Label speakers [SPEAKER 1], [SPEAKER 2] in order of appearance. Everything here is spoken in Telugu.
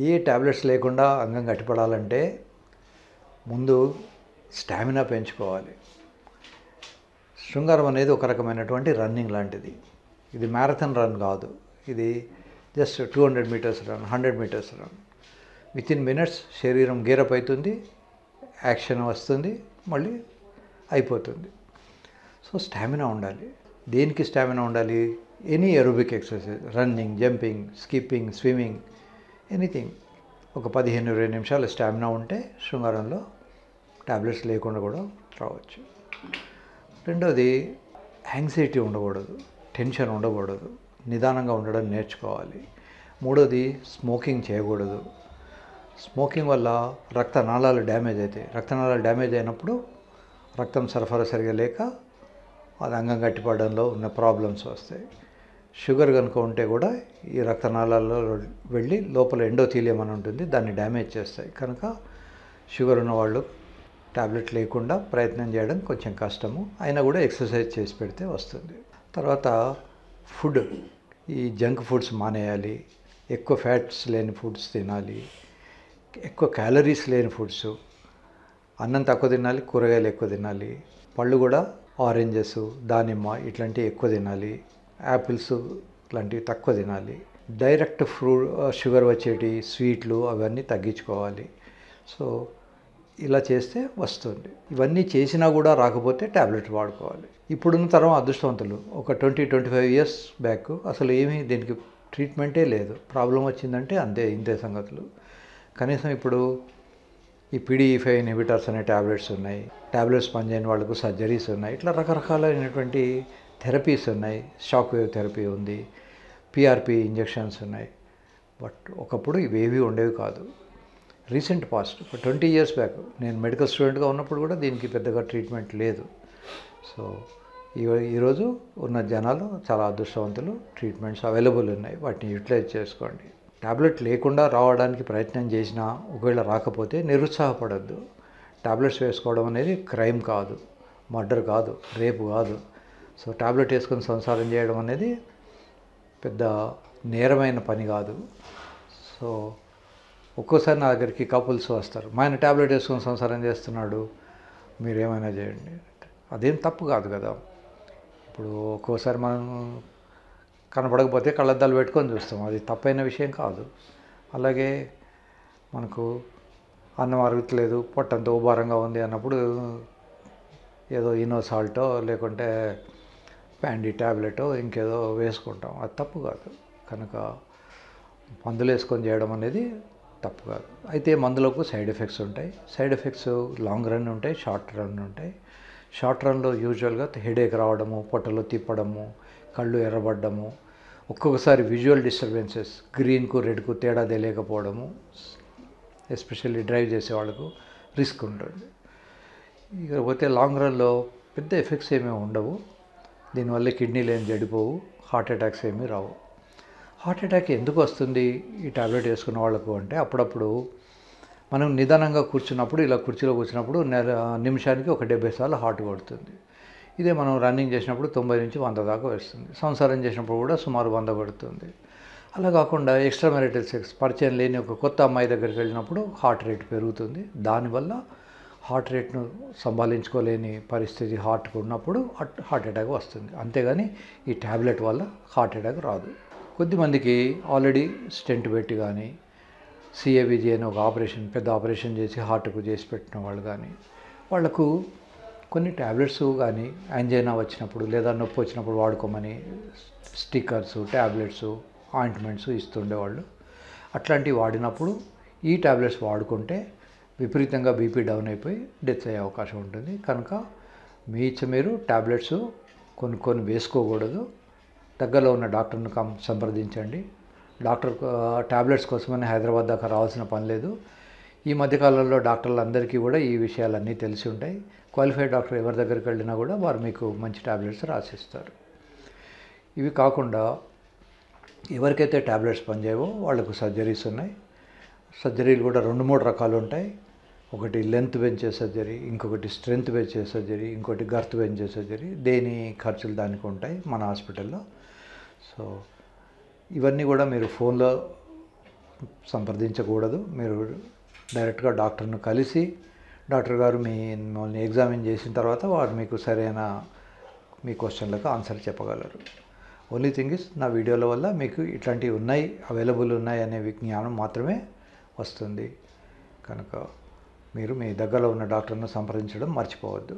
[SPEAKER 1] ఏ టాబ్లెట్స్ లేకుండా అంగం గట్టిపడాలంటే ముందు స్టామినా పెంచుకోవాలి. శృంగారం అనేది ఒక రకమైనటువంటి రన్నింగ్ లాంటిది. ఇది మ్యారథాన్ రన్ కాదు. ఇది just 200 metres run, 100 metres run. Within minutes శరీరం గేరప్ అవుతుంది, యాక్షన్ వస్తుంది, మళ్ళీ అయిపోతుంది. సో స్టామినా ఉండాలి. దేనికి స్టామినా ఉండాలి? Any aerobic exercise, running, jumping, skipping, swimming, anything. ఒక 15-20 నిమిషాలు స్టామినా ఉంటే శృంగారంలో టాబ్లెట్స్ లేకుండా కూడా రావచ్చు. రెండోది, యాంగ్జైటీ ఉండకూడదు, టెన్షన్ ఉండకూడదు, నిదానంగా ఉండడం నేర్చుకోవాలి. మూడోది, స్మోకింగ్ చేయకూడదు. స్మోకింగ్ వల్ల రక్తనాళాలు డ్యామేజ్ అవుతాయి. రక్తనాళాలు డ్యామేజ్ అయినప్పుడు రక్తం సరఫరా సరిగా లేక అది అంగం గట్టిపడడంలో ఉన్న ప్రాబ్లమ్స్ వస్తాయి. షుగర్ కనుక ఉంటే కూడా ఈ రక్తనాళాల్లో వెళ్ళి లోపల ఎండోథీలియం అని ఉంటుంది, దాన్ని డ్యామేజ్ చేస్తాయి. కనుక షుగర్ ఉన్నవాళ్ళు టాబ్లెట్ లేకుండా ప్రయత్నం చేయడం కొంచెం కష్టము. అయినా కూడా ఎక్సర్సైజ్ చేసి పెడితే వస్తుంది. తర్వాత ఫుడ్, ఈ జంక్ ఫుడ్స్ మానేయాలి. ఎక్కువ ఫ్యాట్స్ లేని ఫుడ్స్ తినాలి. ఎక్కువ క్యాలరీస్ లేని ఫుడ్స్, అన్నం తక్కువ తినాలి, కూరగాయలు ఎక్కువ తినాలి. పళ్ళు కూడా ఆరెంజెస్, దానిమ్మ ఇట్లాంటివి ఎక్కువ తినాలి. యాపిల్స్ ఇట్లాంటివి తక్కువ తినాలి. డైరెక్ట్ షుగర్ వచ్చేటి స్వీట్లు అవన్నీ తగ్గించుకోవాలి. సో ఇలా చేస్తే వస్తుంది. ఇవన్నీ చేసినా కూడా రాకపోతే ట్యాబ్లెట్ వాడుకోవాలి. ఇప్పుడున్న తరం అదృష్టవంతులు. ఒక 20-25 ఇయర్స్ బ్యాక్ అసలు ఏమీ దీనికి ట్రీట్మెంటే లేదు. ప్రాబ్లం వచ్చిందంటే ఇంతే సంగతులు. కనీసం ఇప్పుడు ఈ PDE5 ఇన్హిబిటర్స్ అనే ట్యాబ్లెట్స్ ఉన్నాయి. ట్యాబ్లెట్స్ పనిచేయని వాళ్ళకు సర్జరీస్ ఉన్నాయి. ఇట్లా రకరకాలైనటువంటి థెరపీస్ ఉన్నాయి. షాక్ వేవ్ థెరపీ ఉంది, PRP ఇంజెక్షన్స్ ఉన్నాయి. బట్ ఒకప్పుడు ఇవేవి ఉండేవి కాదు. రీసెంట్ పాస్ట్, ఒక 20 ఇయర్స్ బ్యాక్ నేను మెడికల్ స్టూడెంట్గా ఉన్నప్పుడు కూడా దీనికి పెద్దగా ట్రీట్మెంట్ లేదు. సో ఈరోజు ఉన్న జనాలు చాలా అదృష్టవంతులు. ట్రీట్మెంట్స్ అవైలబుల్ ఉన్నాయి, వాటిని యూటిలైజ్ చేసుకోండి. టాబ్లెట్ లేకుండా రావడానికి ప్రయత్నం చేసినా ఒకవేళ రాకపోతే నిరుత్సాహపడద్దు. టాబ్లెట్స్ వేసుకోవడం అనేది క్రైమ్ కాదు, మర్డర్ కాదు, రేపు కాదు. సో టాబ్లెట్ వేసుకొని సంసారం చేయడం అనేది పెద్ద నేరమైన పని కాదు. సో ఒక్కోసారి నా దగ్గరికి కపుల్స్ వస్తారు, మా ఆయన టాబ్లెట్ వేసుకొని సంసారం చేస్తున్నాడు, మీరేమైనా చేయండి. అదేం తప్పు కాదు కదా. ఇప్పుడు ఒక్కోసారి మనం కనపడకపోతే కళ్ళద్దాలు పెట్టుకొని చూస్తాం, అది తప్పైన విషయం కాదు. అలాగే మనకు అన్నం అరుగుతలేదు, పొట్టంతా ఉబారంగా ఉంది అన్నప్పుడు ఏదో ఇనోసాల్టో లేకుంటే ప్యాండీ ట్యాబ్లెటో ఇంకేదో వేసుకుంటాం, అది తప్పు కాదు. కనుక మందులు వేసుకొని చేయడం అనేది తప్పు కాదు. అయితే మందులకు సైడ్ ఎఫెక్ట్స్ ఉంటాయి. సైడ్ ఎఫెక్ట్స్ లాంగ్ రన్ ఉంటాయి, షార్ట్ రన్ ఉంటాయి. షార్ట్ రన్లో యూజువల్గా హెడేక్ రావడము, పొట్టలో తిప్పడము, కళ్ళు ఎర్రబడ్డము, ఒక్కొక్కసారి విజువల్ డిస్టర్బెన్సెస్, గ్రీన్కు రెడ్కు తేడా తెలియకపోవడము, ఎస్పెషల్లీ డ్రైవ్ చేసే వాళ్ళకు రిస్క్ ఉంటుంది. ఇకపోతే లాంగ్ రన్లో పెద్ద ఎఫెక్ట్స్ ఏమీ ఉండవు. దీనివల్ల కిడ్నీలు ఏం చెడిపోవు, హార్ట్ అటాక్స్ ఏమీ రావు. హార్ట్ అటాక్ ఎందుకు వస్తుంది ఈ టాబ్లెట్ వేసుకున్న వాళ్ళకు అంటే, అప్పుడప్పుడు మనం నిదానంగా కూర్చున్నప్పుడు, ఇలా కుర్చీలో కూర్చున్నప్పుడు నిమిషానికి ఒక 70 సార్లు హార్ట్ కొడుతుంది. ఇదే మనం రన్నింగ్ చేసినప్పుడు 90 నుంచి 100 దాకా వస్తుంది. సంసారం చేసినప్పుడు కూడా సుమారు 100 కొడుతుంది. అలా కాకుండా ఎక్స్ట్రా మ్యారిటల్ సెక్స్, పరిచయం లేని ఒక కొత్త అమ్మాయి దగ్గరికి వెళ్ళినప్పుడు హార్ట్ రేట్ పెరుగుతుంది. దానివల్ల హార్ట్ రేట్ను సంభాళించుకోలేని పరిస్థితి హార్ట్కు ఉన్నప్పుడు హార్ట్ అటాక్ వస్తుంది. అంతేగాని ఈ ట్యాబ్లెట్ వల్ల హార్ట్ అటాక్ రాదు. కొద్దిమందికి ఆల్రెడీ స్టెంట్ పెట్టి కానీ, CABG అని ఒక ఆపరేషన్, పెద్ద ఆపరేషన్ చేసి హార్ట్కు చేసి పెట్టిన వాళ్ళు కానీ, వాళ్లకు కొన్ని ట్యాబ్లెట్స్ కానీ యాంజైనా వచ్చినప్పుడు లేదా నొప్పి వచ్చినప్పుడు వాడుకోమని స్టిక్కర్స్, ట్యాబ్లెట్స్, ఆయింట్మెంట్స్ ఇస్తుండేవాళ్ళు. అట్లాంటివి వాడినప్పుడు ఈ ట్యాబ్లెట్స్ వాడుకుంటే విపరీతంగా బీపీ డౌన్ అయిపోయి డెత్ అయ్యే అవకాశం ఉంటుంది. కనుక మీ ఇచ్చ మీరు ట్యాబ్లెట్స్ కొనుక్కొని వేసుకోకూడదు. దగ్గరలో ఉన్న డాక్టర్ను సంప్రదించండి. డాక్టర్ ట్యాబ్లెట్స్ కోసమని హైదరాబాద్ దాకా రావాల్సిన పని లేదు. ఈ మధ్యకాలంలో డాక్టర్లందరికీ కూడా ఈ విషయాలన్నీ తెలిసి ఉంటాయి. క్వాలిఫైడ్ డాక్టర్ ఎవరి దగ్గరికి వెళ్ళినా కూడా వారు మీకు మంచి ట్యాబ్లెట్స్ రాసిస్తారు. ఇవి కాకుండా ఎవరికైతే ట్యాబ్లెట్స్ పనిచేయవో వాళ్ళకు సర్జరీస్ ఉన్నాయి. సర్జరీలు కూడా 2-3 రకాలు ఉంటాయి. ఒకటి లెంత్ పెంచే సర్జరీ, ఇంకొకటి స్ట్రెంత్ పెంచే సర్జరీ, ఇంకోటి గర్త్ పెంచే సర్జరీ. దేని ఖర్చులు దానికి ఉంటాయి మన హాస్పిటల్లో. సో ఇవన్నీ కూడా మీరు ఫోన్లో సంప్రదించకూడదు. మీరు డైరెక్ట్గా డాక్టర్ను కలిసి డాక్టర్ గారు మిమ్మల్ని ఎగ్జామిన్ చేసిన తర్వాత వారు మీకు సరైన మీ క్వశ్చన్లకు ఆన్సర్ చెప్పగలరు. ఓన్లీ థింగ్ ఇస్ నా వీడియోల వల్ల మీకు ఇట్లాంటివి ఉన్నాయి, అవైలబుల్ ఉన్నాయి అనే విజ్ఞానం మాత్రమే వస్తుంది. కనుక మీరు మీ దగ్గరలో ఉన్న డాక్టర్ను సంప్రదించడం మర్చిపోవద్దు.